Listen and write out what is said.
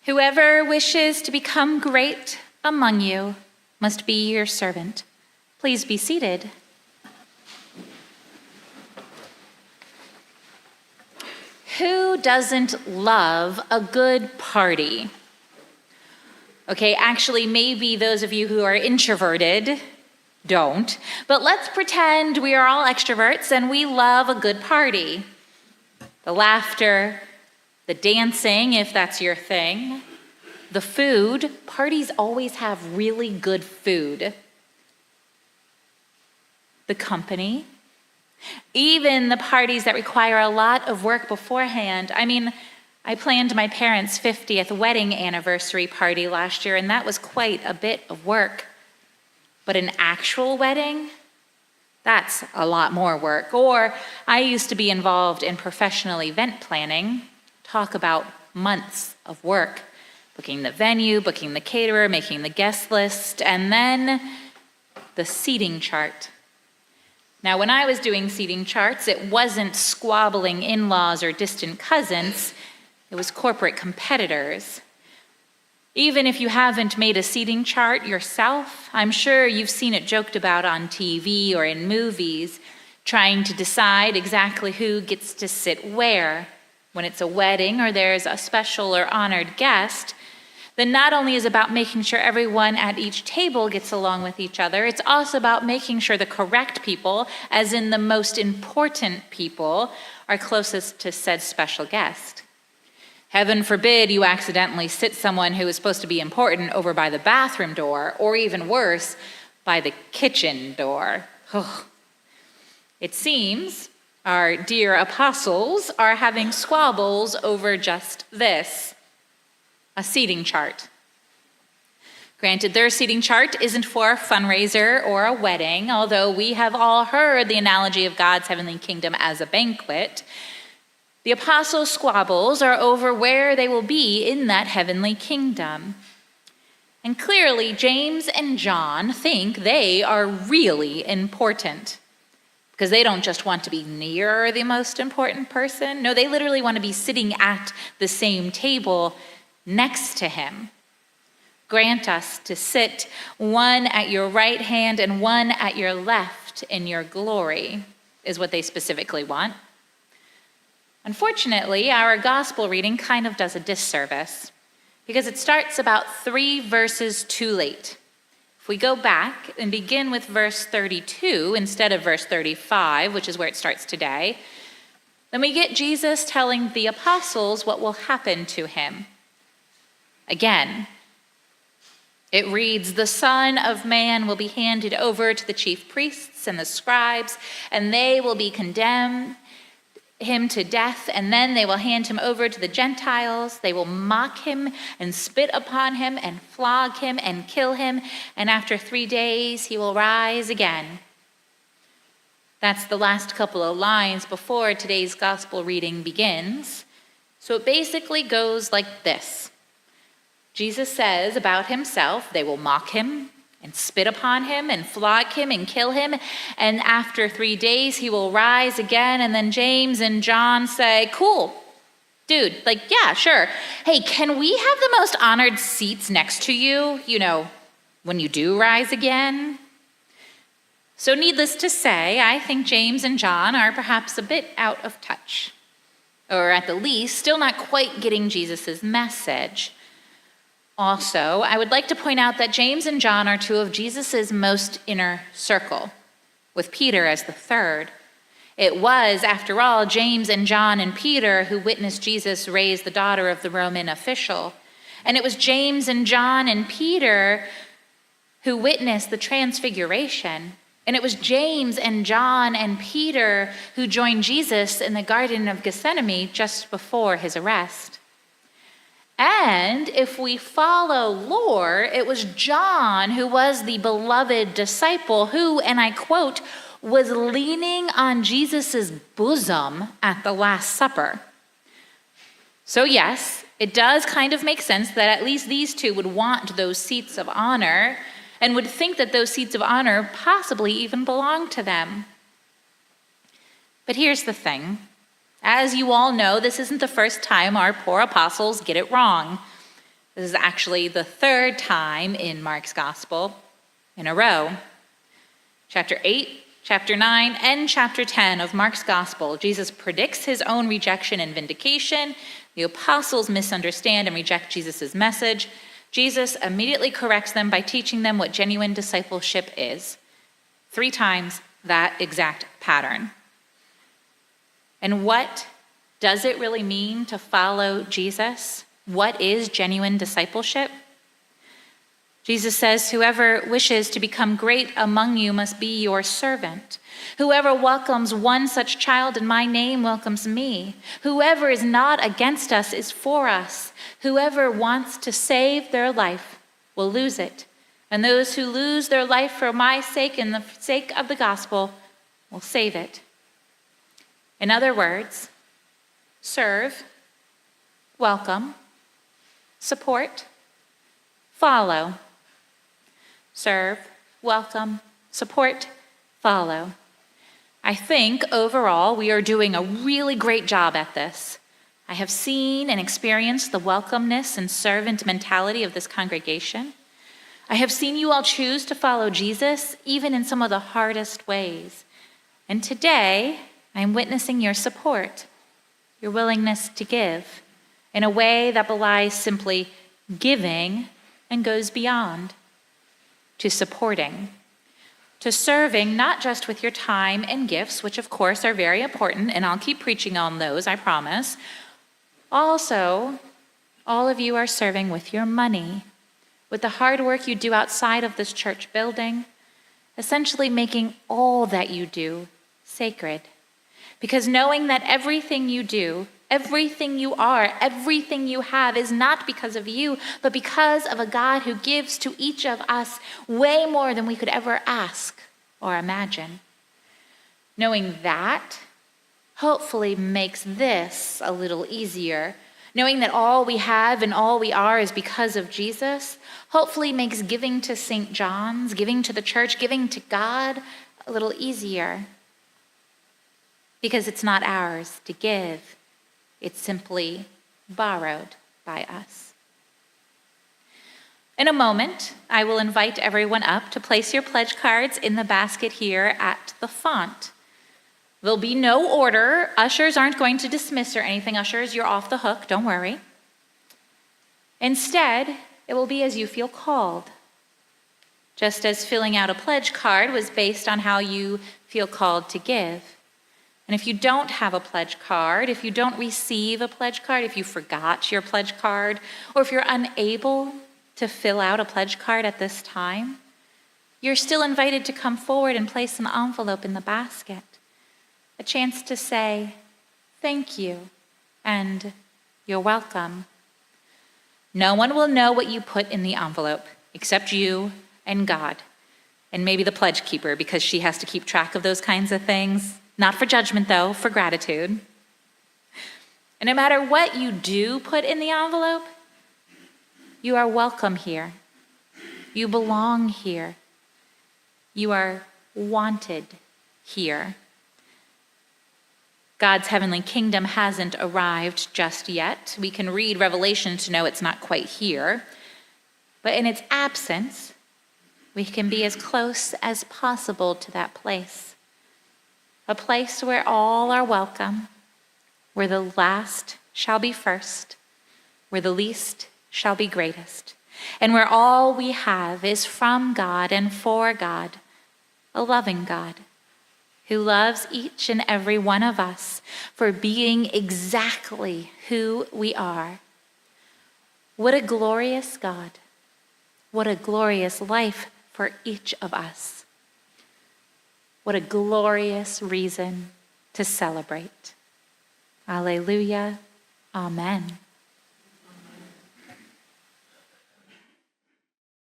Whoever wishes to become great among you must be your servant. Please be seated. Who doesn't love a good party? Okay, actually, maybe those of you who are introverted don't, but let's pretend we are all extroverts and we love a good party. The laughter, the dancing, if that's your thing, the food. Parties always have really good food. The company. Even the parties that require a lot of work beforehand. I planned my parents' 50th wedding anniversary party last year, and that was quite a bit of work. But an actual wedding, that's a lot more work. Or I used to be involved in professional event planning. Talk about months of work. Booking the venue, booking the caterer, making the guest list, and then the seating chart. Now, when I was doing seating charts, it wasn't squabbling in-laws or distant cousins. It was corporate competitors. Even if you haven't made a seating chart yourself, I'm sure you've seen it joked about on TV or in movies, trying to decide exactly who gets to sit where. When it's a wedding or there's a special or honored guest, then not only is it about making sure everyone at each table gets along with each other, it's also about making sure the correct people, as in the most important people, are closest to said special guest. Heaven forbid you accidentally sit someone who is supposed to be important over by the bathroom door, or even worse, by the kitchen door. It seems our dear apostles are having squabbles over just this, a seating chart. Granted, their seating chart isn't for a fundraiser or a wedding, although we have all heard the analogy of God's heavenly kingdom as a banquet. The apostles' squabbles are over where they will be in that heavenly kingdom. And clearly, James and John think they are really important, because they don't just want to be near the most important person. No, they literally want to be sitting at the same table next to him. Grant us to sit one at your right hand and one at your left in your glory, is what they specifically want. Unfortunately, our gospel reading kind of does a disservice, because it starts about 3 verses too late. If we go back and begin with verse 32 instead of verse 35, which is where it starts today, then we get Jesus telling the apostles what will happen to him. Again, it reads, "The Son of Man will be handed over to the chief priests and the scribes, and they will be condemned him to death, and then they will hand him over to the Gentiles. They will mock him and spit upon him and flog him and kill him, and after 3 days he will rise again." That's the last couple of lines before today's gospel reading begins. So it basically goes like this. Jesus says about himself, they will mock him and spit upon him and flog him and kill him, and after 3 days he will rise again. And then James and John say, "Cool, dude, yeah, sure. Hey, can we have the most honored seats next to you, when you do rise again?" So needless to say, I think James and John are perhaps a bit out of touch, or at the least, still not quite getting Jesus' message. Also, I would like to point out that James and John are 2 of Jesus' most inner circle, with Peter as the third. It was, after all, James and John and Peter who witnessed Jesus raise the daughter of the Roman official. And it was James and John and Peter who witnessed the transfiguration. And it was James and John and Peter who joined Jesus in the Garden of Gethsemane just before his arrest. And if we follow lore, it was John who was the beloved disciple who, and I quote, was leaning on Jesus' bosom at the Last Supper. So yes, it does kind of make sense that at least these 2 would want those seats of honor and would think that those seats of honor possibly even belong to them. But here's the thing. As you all know, this isn't the first time our poor apostles get it wrong. This is actually the third time in Mark's gospel in a row. Chapter 8, Chapter 9, and Chapter 10 of Mark's gospel, Jesus predicts his own rejection and vindication. The apostles misunderstand and reject Jesus' message. Jesus immediately corrects them by teaching them what genuine discipleship is. 3 times that exact pattern. And what does it really mean to follow Jesus? What is genuine discipleship? Jesus says, "Whoever wishes to become great among you must be your servant. Whoever welcomes one such child in my name welcomes me. Whoever is not against us is for us. Whoever wants to save their life will lose it. And those who lose their life for my sake and the sake of the gospel will save it." In other words, serve, welcome, support, follow. Serve, welcome, support, follow. I think overall we are doing a really great job at this. I have seen and experienced the welcomeness and servant mentality of this congregation. I have seen you all choose to follow Jesus, even in some of the hardest ways. And today, I'm witnessing your support, your willingness to give, in a way that belies simply giving and goes beyond. To supporting, to serving, not just with your time and gifts, which of course are very important, and I'll keep preaching on those, I promise. Also, all of you are serving with your money, with the hard work you do outside of this church building, essentially making all that you do sacred. Because knowing that everything you do, everything you are, everything you have is not because of you, but because of a God who gives to each of us way more than we could ever ask or imagine. Knowing that hopefully makes this a little easier. Knowing that all we have and all we are is because of Jesus hopefully makes giving to St. John's, giving to the church, giving to God a little easier. Because it's not ours to give. It's simply borrowed by us. In a moment, I will invite everyone up to place your pledge cards in the basket here at the font. There'll be no order. Ushers aren't going to dismiss or anything. Ushers, you're off the hook, don't worry. Instead, it will be as you feel called. Just as filling out a pledge card was based on how you feel called to give. And if you don't have a pledge card, if you don't receive a pledge card, if you forgot your pledge card, or if you're unable to fill out a pledge card at this time, you're still invited to come forward and place an envelope in the basket. A chance to say, thank you, and you're welcome. No one will know what you put in the envelope except you and God, and maybe the pledge keeper, because she has to keep track of those kinds of things. Not for judgment, though, for gratitude. And no matter what you do put in the envelope, you are welcome here. You belong here. You are wanted here. God's heavenly kingdom hasn't arrived just yet. We can read Revelation to know it's not quite here. But in its absence, we can be as close as possible to that place. A place where all are welcome, where the last shall be first, where the least shall be greatest, and where all we have is from God and for God, a loving God who loves each and every one of us for being exactly who we are. What a glorious God. What a glorious life for each of us. What a glorious reason to celebrate. Alleluia. Amen.